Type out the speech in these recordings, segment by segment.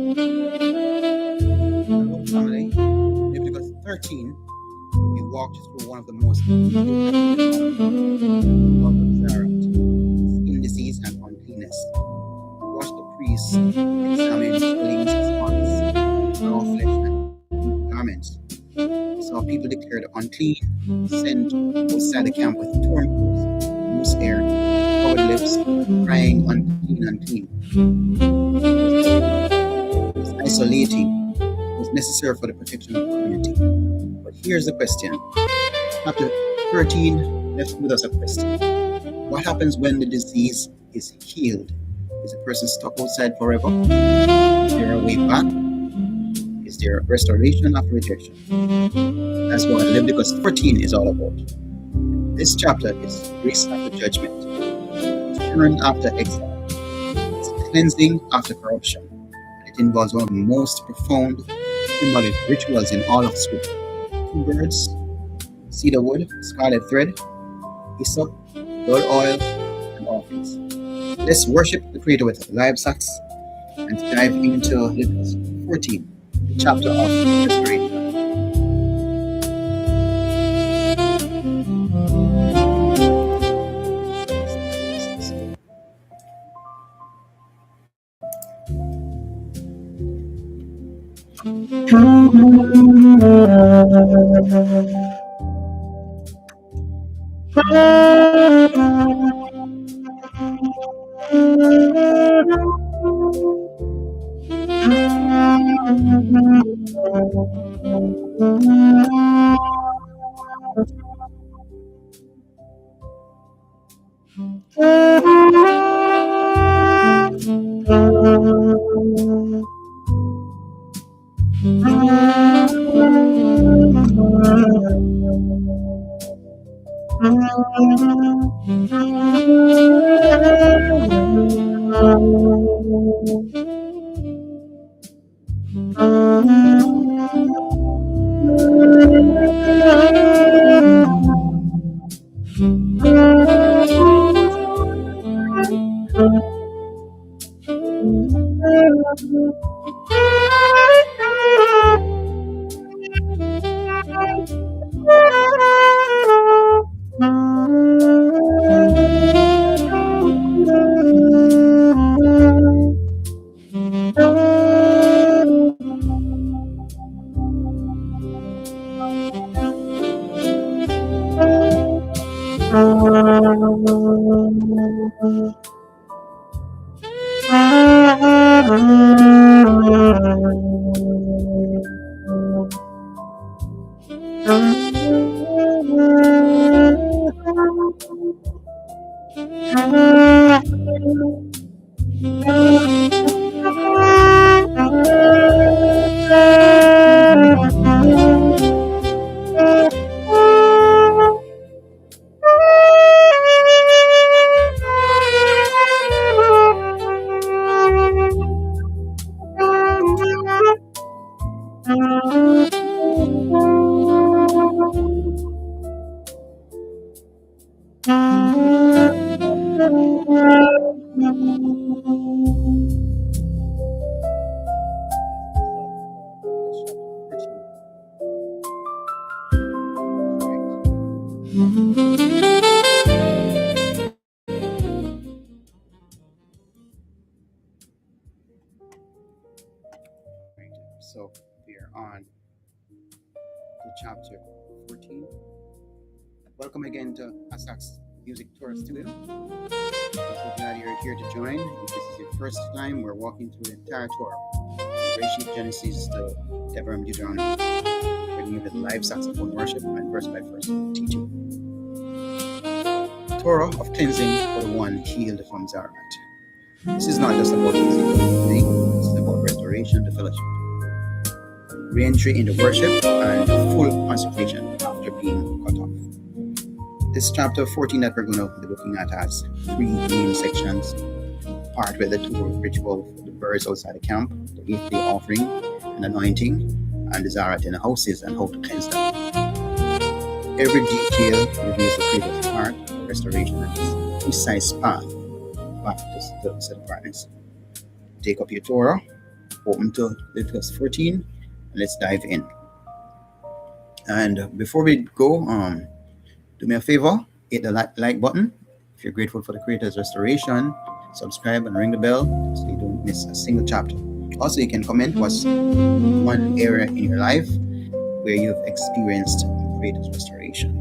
Hello, family. Leviticus 13, we walked through one of the most important of the Tzara'at, skin disease and uncleanness. We watched the priests examine fillings, spots, raw flesh, and garments. We saw people declared unclean, sent outside the camp with torn clothes, loose hair, covered lips, crying unclean, unclean. It was isolating. It was necessary for the protection of the community. But here's the question. Chapter 13 left with us a question. What happens when the disease is healed? Is the person stuck outside forever? Is there a way back? Is there restoration after rejection? That's what Leviticus 14 is all about. This chapter is grace after judgment. It's turn after exile. It's cleansing after corruption. It involves one of the most profound symbolic rituals in all of Scripture. 2 birds, cedar wood, scarlet thread, hyssop, blood oil, and offerings. Let's worship the Creator with live sax and dive into Leviticus 14, the chapter of restoration. So we are on to chapter 14. Welcome again to AsahxMusic Torah Studio. I'm so glad you're here to join. If this is your first time, we're walking through the entire Torah, from Bereshit, Genesis to Devarim, Deuteronomy, bringing you with live saxophone worship and verse by verse teaching. Torah of cleansing for the one healed from Tzara'at. This is not just about physical healing, this is about restoration to fellowship, re-entry into worship, and full consecration after being cut off. This chapter 14 that we're going to be looking at has 3 main sections. Part with the 2 ritual for the birds outside the camp, the 8th day offering and anointing, and the Tzara'at in the houses and how to cleanse them. Every detail reveals the Creator's heart for restoration and His precise path back to the partners. Take up your Torah, open to Leviticus 14, and let's dive in. And before we go, do me a favor, hit the like button if you're grateful for the Creator's restoration. Subscribe and ring the bell so you don't miss a single chapter. Also, you can comment what's one area in your life where you've experienced Creator's restoration.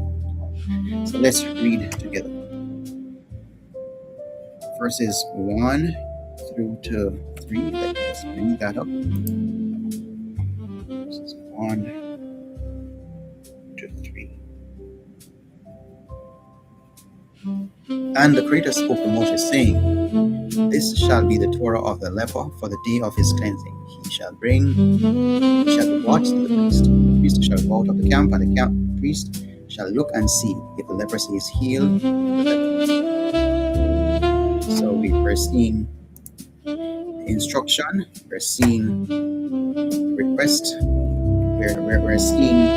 So let's read together. Verses 1 through to 3. Let's bring that up. Verses 1 to 3. And the Creator spoke to Moses, saying, This shall be the Torah of the leper for the day of his cleansing. He shall be brought to the priest. The priest shall go out of the camp, and the priest shall look and see if the leprosy is healed. So we're seeing the instruction, we're seeing the request, we're seeing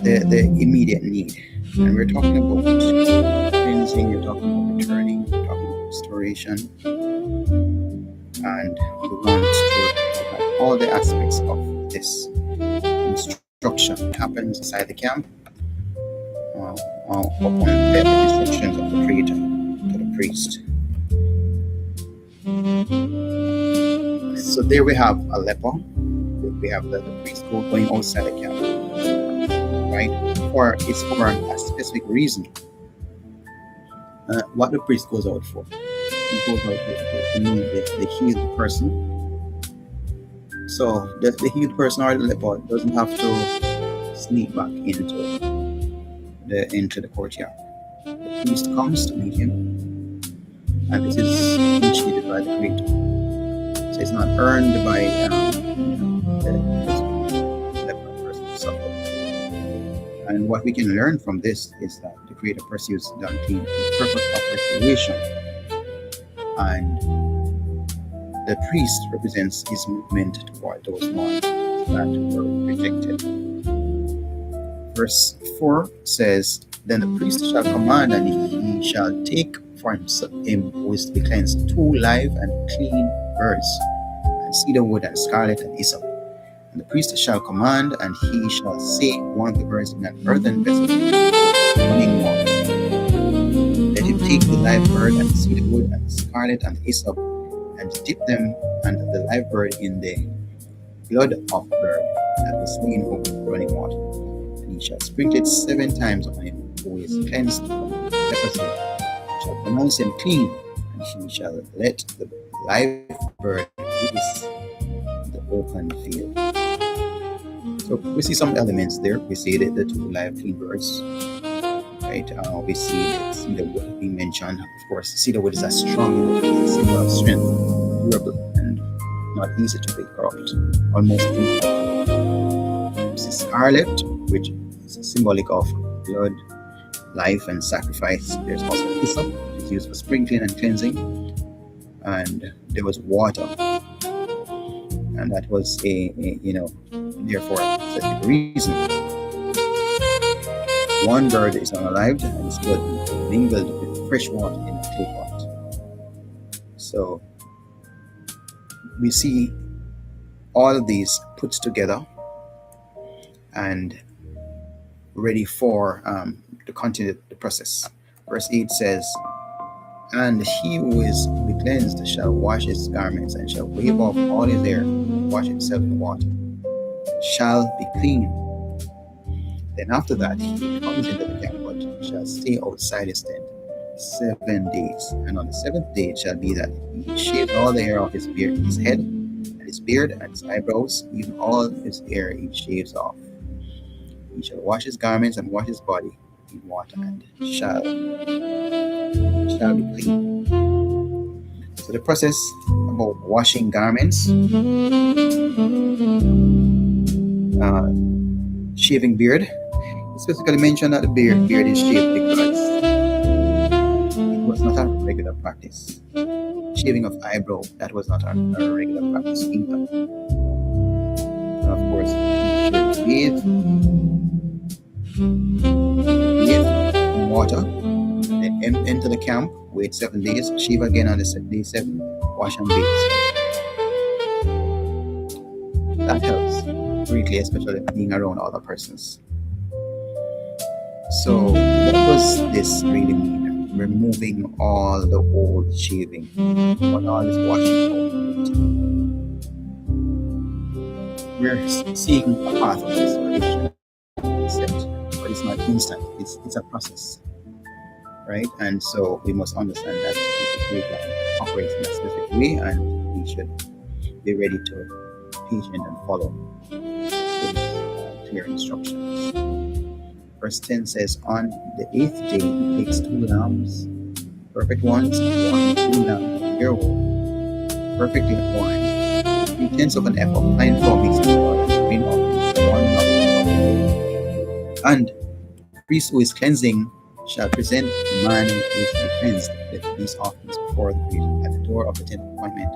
the immediate need. And we're talking about cleansing, we're talking about returning, we're talking about restoration. And we want to look at all the aspects of this instruction. It happens inside the camp, upon the instructions of the Creator to the priest. So there we have a leper. We have the priest going outside the camp, right? It's for a specific reason. What the priest goes out for? He goes out to meet the healed person. So the healed person or the leper doesn't have to sneak back into the courtyard. The priest comes to meet him, and this is initiated by the Creator. So it's not earned by the leper person himself. And what we can learn from this is that the Creator pursues the unclean for the purpose of restoration, and the priest represents his movement toward those ones that were rejected. Verse 4 says, Then the priest shall command, and he shall take for him who is to be cleansed 2 live and clean birds, and cedar wood and scarlet and hyssop. And the priest shall command, and he shall say one of the birds in an earthen vessel, running water. Let him take the live bird and the cedar wood and the scarlet and the hyssop, and dip them and the live bird in the blood of the bird that was slain over running water. And he shall sprinkle it 7 times on him who is cleansed from leprosy, shall pronounce him clean, and he shall let the live bird loose in the open field. So we see some elements there. We see the 2 live clean birds, right? We see the cedar wood being mentioned. Of course, cedar wood is a strong symbol of strength, durable, and not easy to be corrupt, almost impossible. We see scarlet, which is symbolic of blood, life, and sacrifice. There's also hyssop, which is used for sprinkling and cleansing, and there was water, and that was therefore a specific reason. One bird is unalived, and its blood mingled with fresh water in a clay pot. So we see all of these put together and ready for to continue the process. Verse 8 says, And he who is to be cleansed shall wash his garments, and shall wave off all his hair, and wash himself in water, shall be clean. Then after that he comes into the camp, but shall stay outside his tent 7 days. And on the 7th day it shall be that he shaves all the hair off his beard, his head, and his beard, and his eyebrows, even all his hair he shaves off. He shall wash his garments and wash his body in water, and shall be clean. So the process about washing garments, shaving beard, it's specifically mentioned that the beard is shaved because it was not a regular practice. Shaving of eyebrow, that was not a regular practice either. And of course, you should bathe in water, then enter the camp, wait 7 days, shave again on the day 7, wash and bathe. that helps greatly, especially being around other persons. So what does this really mean? Removing all the old shaving, what all this washing out. We're seeing a path of restoration, but it's not instant. It's a process, right? And so we must understand that the Creator operates in a specific way, and we should be ready to be patient and follow His clear instructions. Verse 10 says, on the 8th day he takes 2 lambs, perfect ones, and 2 lambs a year old, perfectly one, 3/10 of an ephah of fine flour mixed with oil, grain offering, 1 lump of oil. And the priest who is cleansing shall present the man who is to be cleansed with these offerings before the priest at the door of the tent of appointment.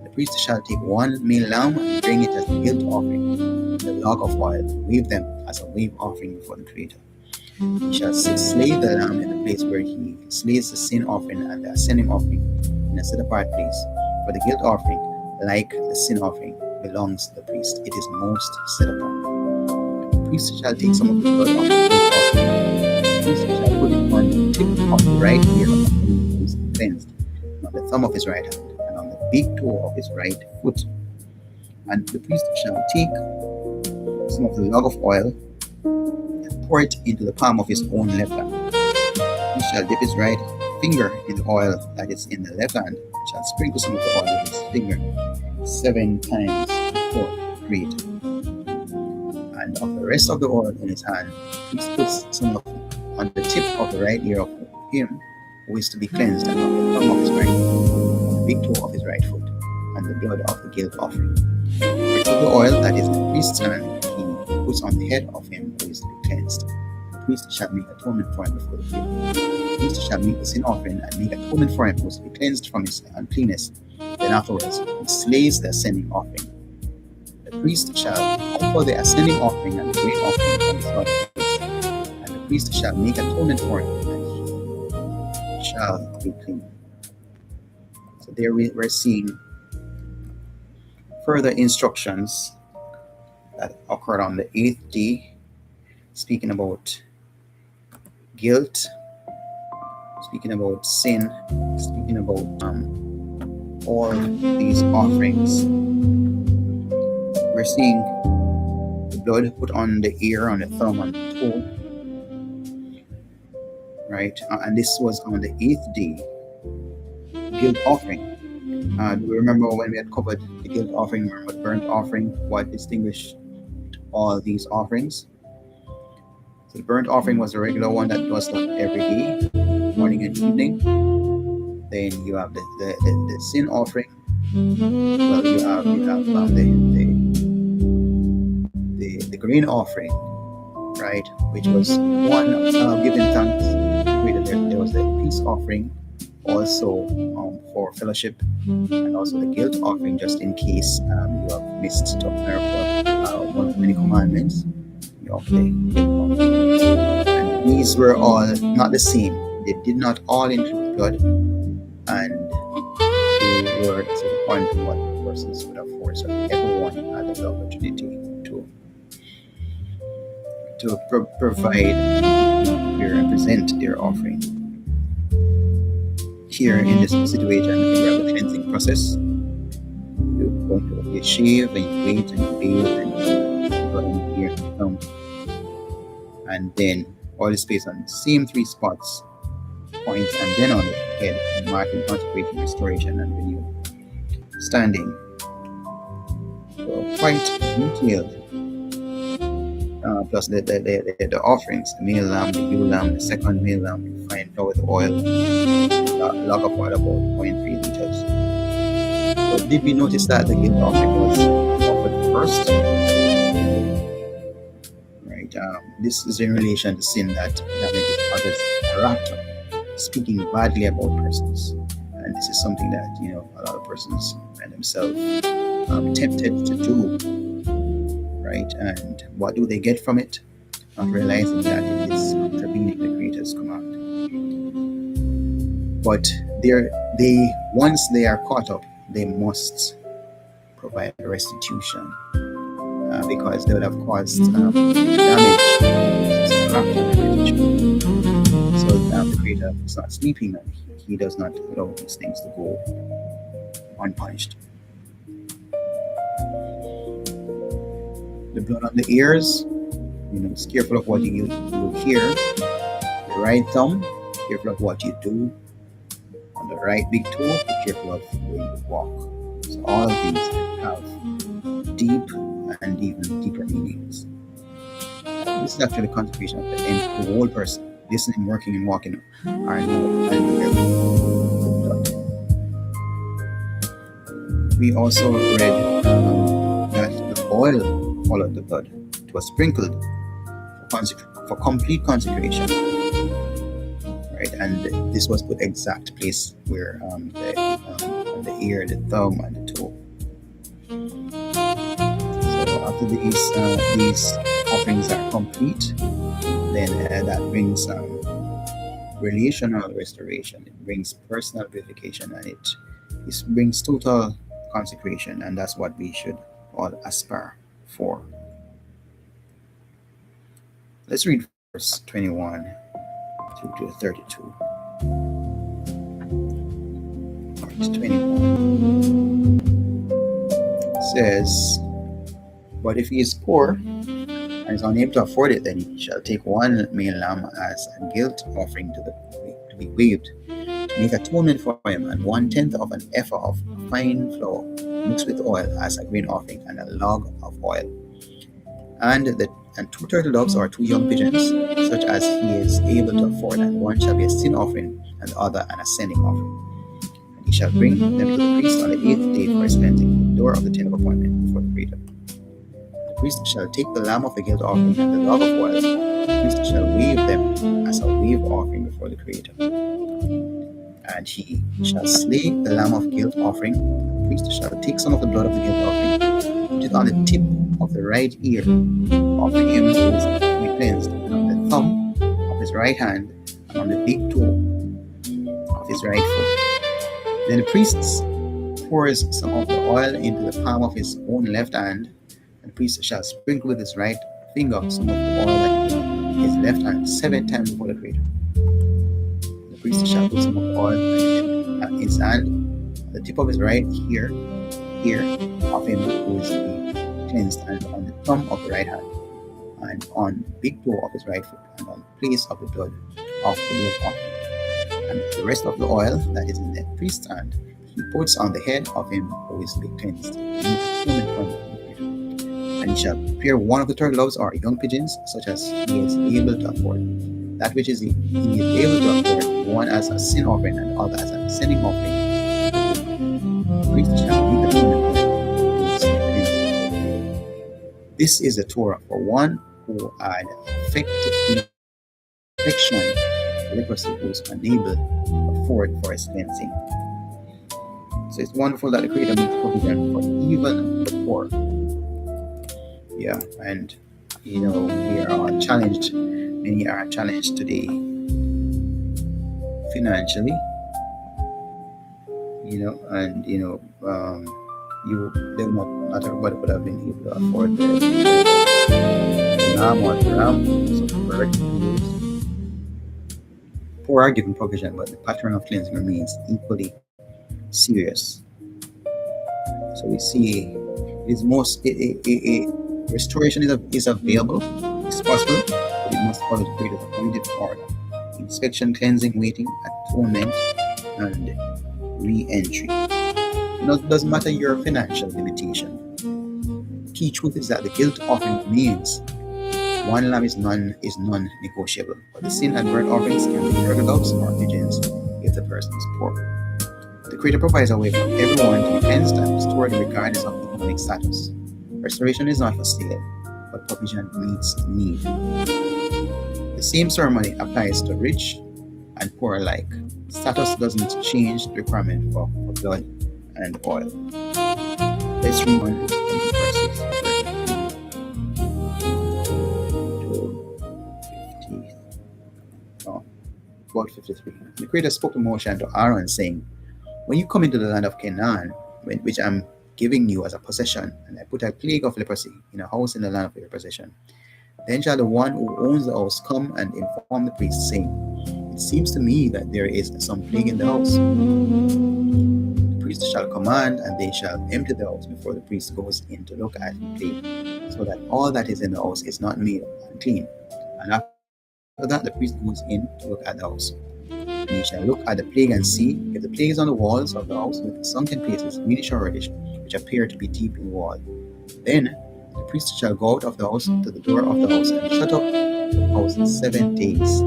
The priest shall take 1 male lamb and bring it as a guilt offering, the log of oil, wave them as a wave offering before the Creator. He shall slay the lamb in the place where he slays the sin offering and the ascending offering in a set apart place. For the guilt offering, like the sin offering, belongs to the priest. It is most set apart. The priest shall take some of the blood of the guilt offering. The priest shall put it on the tip of the right ear of him who is cleansed, and on the thumb of his right hand, and on the big toe of his right foot. And the priest shall take some of the log of oil and pour it into the palm of his own left hand. He shall dip his right finger in the oil that is in the left hand, and shall sprinkle some of the oil with his finger 7 times before the Creator. And of the rest of the oil in his hand, he puts some of it on the tip of the right ear of him who is to be cleansed, and on the thumb of his right hand, on the big toe of his right foot, and the blood of the guilt offering. With the oil that is in the priest's hand, he puts on the head of him who is to be cleansed. The priest shall make atonement for him before the Creator. The priest shall make the sin offering and make atonement for him who is to be cleansed from his uncleanness. Then afterwards he slays the ascending offering. The priest shall offer the ascending offering and the grain offering from his blood of the priest. And the priest shall make atonement for him, and he shall be clean. So there we're seeing further instructions that occurred on the 8th day, speaking about guilt, speaking about sin, speaking about all these offerings. We're seeing the blood put on the ear, on the thumb, on the toe, right? And this was on the 8th day, guilt offering. We remember when we had covered the guilt offering, remember the burnt offering, what distinguished all these offerings. So the burnt offering was the regular one that was done every day, morning and evening. Then you have the sin offering. Well, you have the grain offering, right, which was one giving thanks. There was the peace offering, also for fellowship, and also the guilt offering, just in case you have missed to observe one of many commandments. You have the guilt offering. And these were all not the same. They did not all include blood, and they were to the point of what persons would afford. So everyone had the opportunity to provide or represent their offering. Here in this situation, we have the cleansing process. You go to you shave and you wait and you bathe and you go in here and thumb. And then oil is placed on the same 3 spots, points, and then on the head, marking consecration, restoration, and renewal. Standing. So quite detailed. Plus the offerings, the male lamb, the ewe lamb, the second male lamb, you find flour with oil, log of oil about 0.3 liters. So did we notice that the guilt offering was offered first? Right. This is in relation to sin that damages others' character, speaking badly about persons. And this is something that a lot of persons find themselves tempted to do. Right? And what do they get from it? Not realizing that it is contravening the Creator's command. But once they are caught up, they must provide restitution. because they would have caused damage after the creation. So the Creator is not sleeping, and He does not allow these things to go unpunished. The blood on the ears, it's careful of what you hear. The right thumb, careful of what you do. On the right big toe, be careful of where you walk. So all of these have deep and even deeper meanings. This is actually the consecration of the whole person. Listening, working, and walking are We also read that the oil followed the blood. It was sprinkled for complete consecration. Right, and this was put exact place where the ear, the thumb, and the toe. So after these offerings are complete, then that brings relational restoration. It brings personal purification, and it brings total consecration, and that's what we should all aspire for. Let's read verse 21 through to 32. Verse 21 says, "But if he is poor and is unable to afford it, then he shall take one male lamb as a guilt offering to be waved, to make atonement for him, and 1/10 of an ephah of fine flour mixed with oil as a grain offering, and a log of oil, and 2 turtle doves or 2 young pigeons, such as he is able to afford, and one shall be a sin offering, and the other an ascending offering. And he shall bring them to the priest on the 8th day for his cleansing, the door of the tent of appointment before the Creator. The priest shall take the lamb of the guilt offering and the log of oil. The priest shall wave them as a wave offering before the Creator. And he shall slay the lamb of guilt offering. The priest shall take some of the blood of the guilt offering, put it on the tip of the right ear of him who is to be cleansed, and on the thumb of his right hand, and on the big toe of his right foot. Then the priest pours some of the oil into the palm of his own left hand, and the priest shall sprinkle with his right finger some of the oil that is on his left hand 7 times before the Creator. The priest shall put some of the oil in his hand, on the tip of his right ear of him who is to be cleansed, and on the thumb of the right hand, and on the big toe of his right foot, and on the place of the blood of the guilt offering. And the rest of the oil that is in the priest's hand, he puts on the head of him who is to be cleansed, and he shall prepare one of the turtle doves or young pigeons, such as he is able to afford. That which he is able to afford, one as a sin offering, and the other as an ascending offering. The priest shall make atonement for him. This is the Torah for one who had affection, leprosy, who is unable to afford for his cleansing. So it's wonderful that the Creator makes provision for even the poor. Yeah, and we are all challenged. Many are challenged today financially. And not everybody would have been able to afford the lamb or the ram, so bird. Poor are given provision, but the pattern of cleansing remains equally serious. So we see restoration is available, it's possible, but it must follow the Creator's appointed order: inspection, cleansing, waiting, atonement, and re-entry. It doesn't matter your financial limitation. The key truth is that the guilt offering remains. One lamb is non-negotiable, but the sin and burnt offerings can be turtle doves or pigeons if the person is poor. The Creator provides a way for everyone to be cleansed and restored regardless of economic status. Restoration is not for sale, but provision meets need. The same ceremony applies to rich and poor alike. Status doesn't change the requirement for blood and oil. Let's read on verses 53. The Creator spoke to Moshe and to Aaron, saying, "When you come into the land of Canaan, which I'm giving you as a possession, and I put a plague of leprosy in a house in the land of your possession. Then shall the one who owns the house come and inform the priest, saying, It seems to me that there is some plague in the house. The priest shall command, and they shall empty the house before the priest goes in to look at the plague, so that all that is in the house is not made unclean. And after that, the priest goes in to look at the house. And he shall look at the plague and see if the plague is on the walls of the house with sunken places, greenish or reddish, which appear to be deep in the wall. Then the priest shall go out of the house to the door of the house and shut up the house 7 days.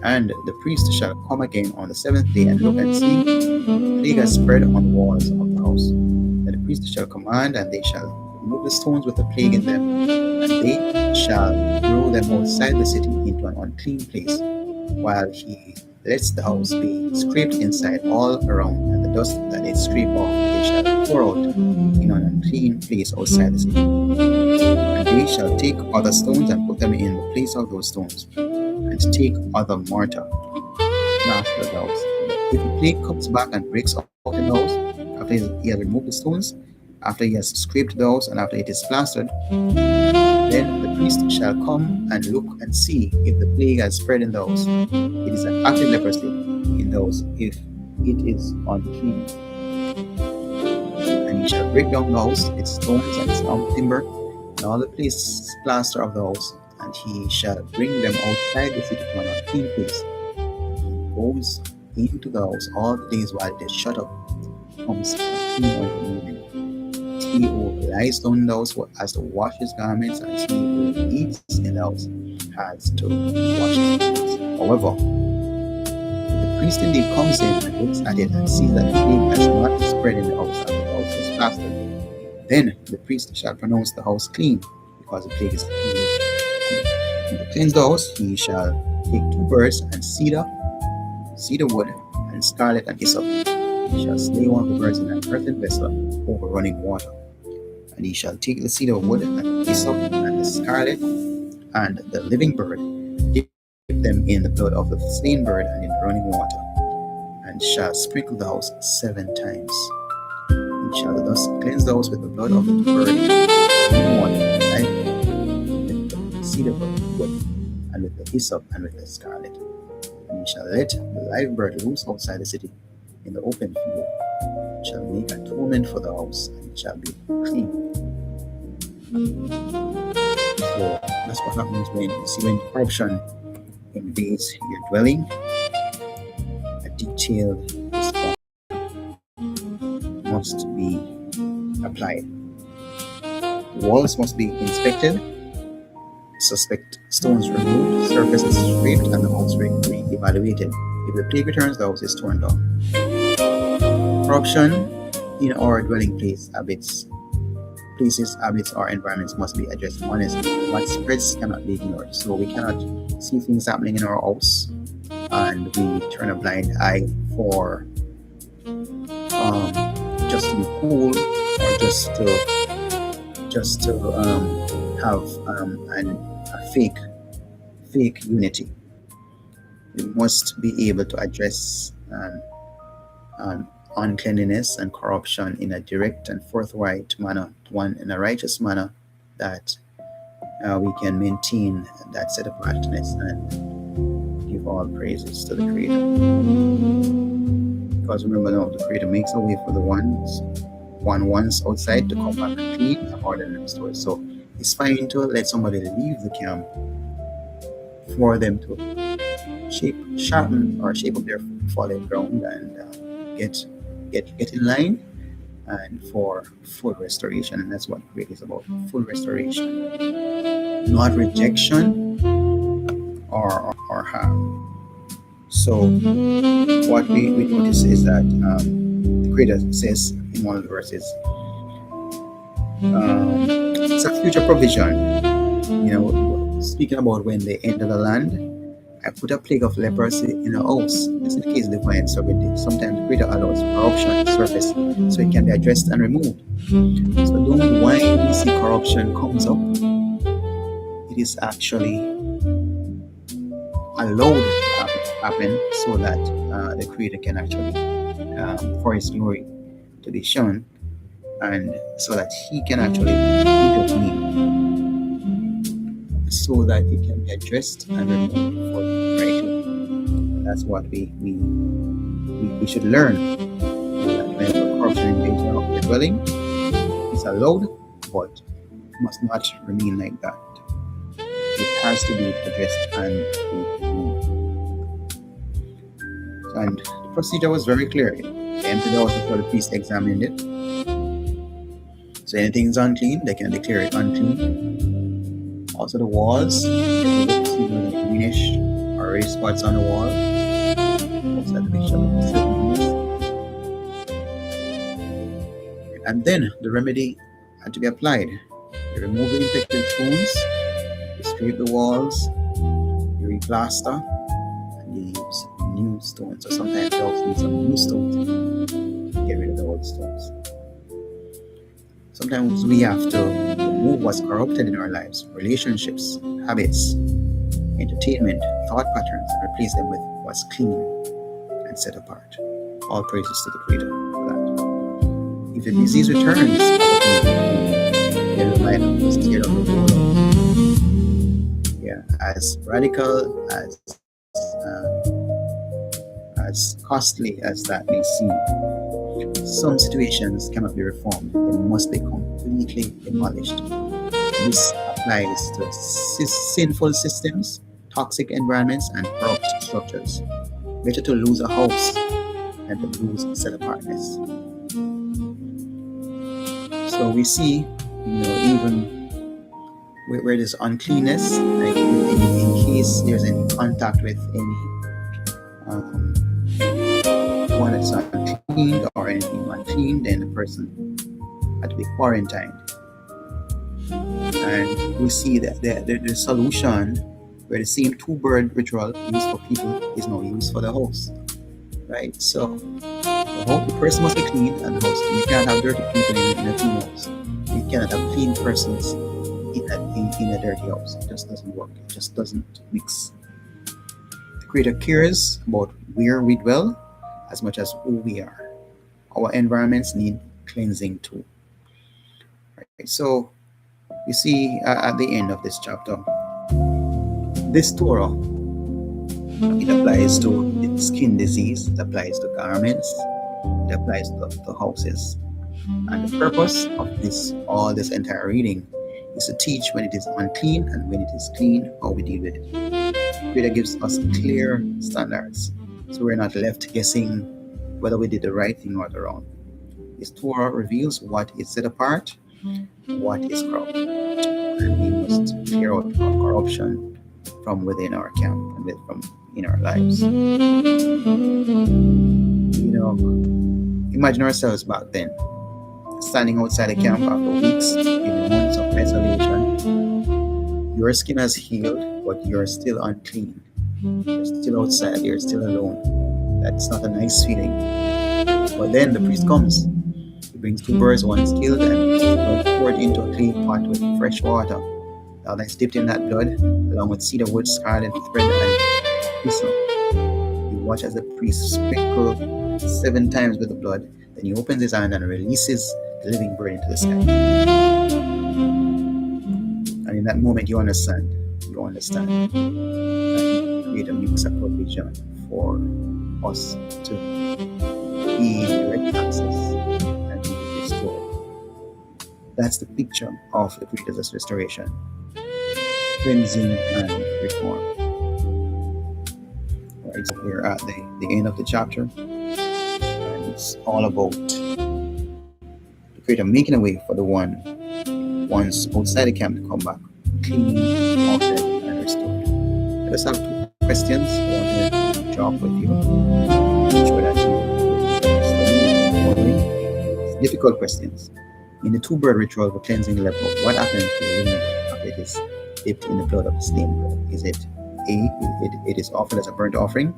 And the priest shall come again on the 7th day and look and see the plague has spread on the walls of the house. Then the priest shall command, and they shall remove the stones with the plague in them, and they shall throw them outside the city into an unclean place, while he lets the house be scraped inside all around, and the dust that they scrape off they shall pour out in an unclean place outside the city. And they shall take other stones and put them in the place of those stones, and take other mortar, plaster the house. If the plague comes back and breaks out in the house, after he has removed the stones, after he has scraped the house, and after it is plastered, then the priest shall come and look and see if the plague has spread in the house. It is an active leprosy in the house if it is unclean. And he shall break down the house, its stones and its timber, and all the plaster of the house, and he shall bring them outside the city to an unclean place. He goes into the house all the days while it is shut up, comes clean out in the evening. He who lies down in the house has to wash his garments, and he who eats in the house has to wash his hands. However, if the priest indeed comes in and looks at it and sees that the plague has not spread in the house and the house is plastered, then the priest shall pronounce the house clean, because the plague is clean. And to cleanse the house, he shall take 2 birds and cedar wood, and scarlet and hyssop. He shall slay one of the birds in an earthen vessel over running water. And he shall take the cedar wood and the hyssop and the scarlet and the living bird, dip them in the blood of the slain bird and in the running water, and shall sprinkle the house 7 times. He shall thus cleanse the house with the blood of the bird and with the cedar wood, and with the hyssop and with the scarlet. And he shall let the live bird loose outside the city in the open field, and shall make atonement for the house, and it shall be clean. So that's what happens when corruption invades your dwelling. A detailed response must be applied. The walls must be inspected, suspect stones removed, surfaces scraped, and the house re-evaluated. If the plague returns, the house is torn down. Corruption in our dwelling places, habits, or environments must be addressed honestly. What spreads cannot be ignored. So we cannot see things happening in our house and we turn a blind eye for just to be cool, or just to have a fake unity. We must be able to address uncleanliness and corruption in a direct and forthright manner, in a righteous manner, that we can maintain that set apartness and give all praises to the Creator. Because remember now, the Creator makes a way for the one wants outside to come back and clean and order and restore. So it's fine to let somebody leave the camp for them to sharpen or shape up their fallen ground and get in line, and for full restoration. And that's what Creator is about: full restoration, not rejection or harm. So what we notice is that the Creator says in one of the verses, it's a future provision. Speaking about when they enter the land, I put a plague of leprosy in a house. This indicates divine sovereignty. Sometimes the Creator allows corruption to surface so it can be addressed and removed. So don't when we see corruption comes up, it is actually allowed to happen so that the Creator can actually, for His glory to be shown, and so that he can actually intervene, so that it can be addressed and removed before breaking. That's what we should learn. That when corruption invades the dwelling, it's allowed, but must not remain like that. It has to be addressed and removed. And the procedure was very clear. They emptied the house before the priest examined it. So anything is unclean, they can declare it unclean. Also the walls, greenish or red spots on the wall. Also the picture of the and then the remedy had to be applied. You remove the infected stones, you scrape the walls, you replaster, and you use new stones. So sometimes you also need some new stones to get rid of the old stones. Sometimes we have to remove what's corrupted in our lives, relationships, habits, entertainment, thought patterns, and replace them with what's clean and set apart. All praises to the Creator for that. If the disease returns, then we might have to steer up the world. Yeah, as radical, as costly as that may seem, some situations cannot be reformed. They must be completely demolished. This applies to sinful systems, toxic environments, and corrupt structures. Better to lose a house than to lose set-apartness. So we see, even where there's uncleanness, like in case there's any contact with any one that's unclean or anything unclean, then the person had to be quarantined. And we see that the solution where the same two-bird ritual used for people is now used for the house, right? So the person must be clean, and the house. You can't have dirty people in a clean house. You cannot have clean persons in a dirty house. It just doesn't work. It just doesn't mix. The Creator cares about where we dwell as much as who we are. Our environments need cleansing too. Right? So you see at the end of this chapter, this Torah, it applies to the skin disease, it applies to garments, it applies to houses. And the purpose of all this entire reading is to teach when it is unclean and when it is clean, how we deal with it. The Creator gives us clear standards, so we're not left guessing whether we did the right thing or the wrong. This Torah reveals what is set apart, what is corrupt, and we must clear out our corruption from within our camp and from in our lives. Imagine ourselves back then, standing outside the camp after weeks, in months of isolation. Your skin has healed, but you're still unclean. You're still outside, you're still alone. That's not a nice feeling. But then the priest comes. He brings 2 birds, one is killed, and blood poured into a clean pot with fresh water. The other is dipped in that blood, along with cedar wood, scarlet, thread, and hyssop. You watch as the priest sprinkles 7 times with the blood. Then he opens his hand and releases the living bird into the sky. And in that moment, you understand. That the Creator makes a provision for us to be direct access and be restored. That's the picture of the Creator's restoration, cleansing and reform. Right, so we're at the end of the chapter, and it's all about the Creator making a way for the ones outside the camp to come back clean, altered, and restored. Let us have 2 questions I want to drop with you. I'm sure that you difficult questions. In the 2-bird ritual for cleansing the leper, what happens to the living bird after it is dipped in the blood of the slain bird? Is it A, it is offered as a burnt offering?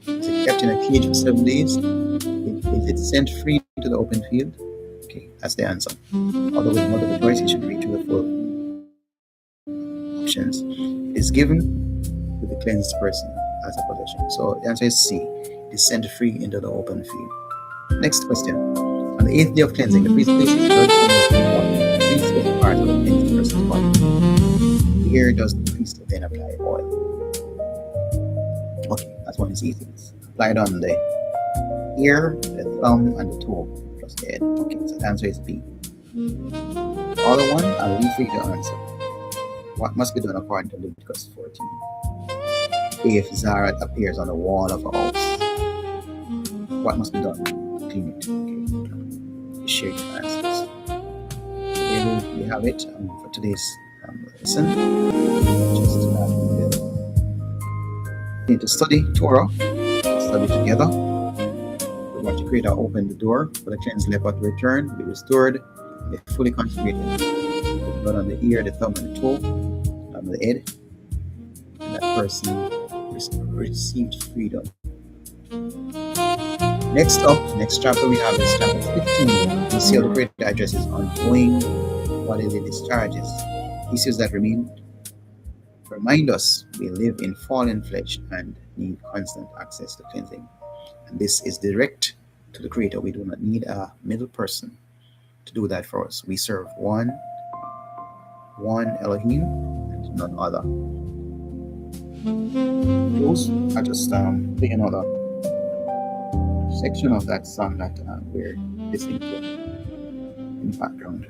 Is it kept in a cage for 7 days? Is it sent free to the open field? Okay, that's the answer. Although with multiple choice, you should read through the full options. It is given to the cleansed person as a possession. So the answer is C. It is sent free into the open field. Next question. On the 8th day of cleansing, the priest places blood on the body. The priest is part of the cleansed person's body. Here does the priest then apply oil. Okay, that one is easy. It's applied on the ear, the thumb, and the toe, plus the head. Okay, so the answer is B. The other one, I'll leave for you to answer. What must be done according to Leviticus 14? If Tzara'at appears on the wall of a house, what must be done? Clean it. Okay. You share your answers. Here we have it for today's lesson. Just we need to study Torah, study together. We want to create or open the door for the cleansed leper to return, be restored, be fully consecrated. The blood on the ear, the thumb, and the toe, on the head, and that person received freedom. Next up, next chapter we have is chapter 15. We see how the Creator addresses ongoing bodily discharges, issues that remind us we live in fallen flesh and need constant access to cleansing. And this is direct to the Creator. We do not need a middle person to do that for us. We serve one Elohim and none other. Those are just play another section of that song that we're listening to in the background.